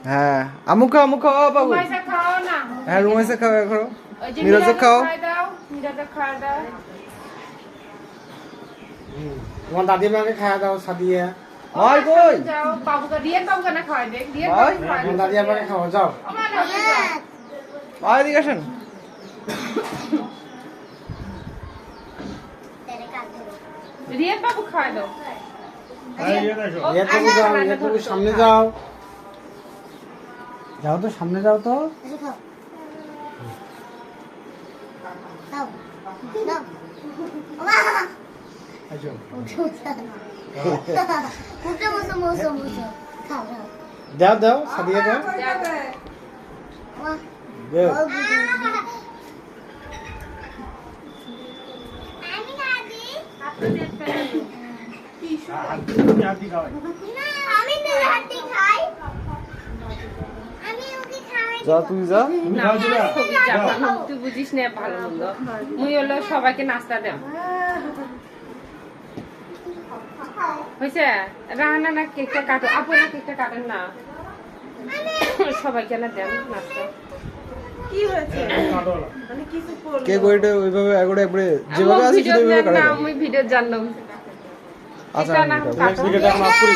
হ্যাঁ আমু খাও বাবু রুমাইসা খাও না। হ্যাঁ রুমাইসা খাও করো ওই যে মিরাজে খাও খাই দাও, মিরাজে খাই দাও। তোমার দাদিমাকে খাওয়া দাও সাদিয়া। ভাই কই যাও বাবুকে রিয়ান বাবুকে না খাওয়াই দে, রিয়ান ভাই? বাবুকে খাওয়াই দে। তোমার দাদিমাকে খাওয়া যাও। আমার না যাও। ভাই এদিকে আসেন রিয়ান বাবু খাওয়াই দাও। তুমি যাও, তুমি সামনে যাও। যাও তো সামনে যাও তো। আসো। দাও দাও সাদিয়া দাও। দাও। যা তুই যা না, ছবি যাবো না, তুই বুঝিস না ভালো মন্দ। মুই হলো সবাইকে নাস্তা দেব। হয়েছে রান্না না কেকটা কাটো, আপু না কেকটা কাটেন না, সবাইকে না দেন নাস্তা। কি হয়েছে মানে কিছু করলো কে কইটা ওইভাবে একবারে যেভাবে আছে ভিডিও সেভাবে দেন কাটা না, আমি ভিডিও জানলাম। আচ্ছা এটা না আমি কাটো। ভিডিওটা এখন অফ করে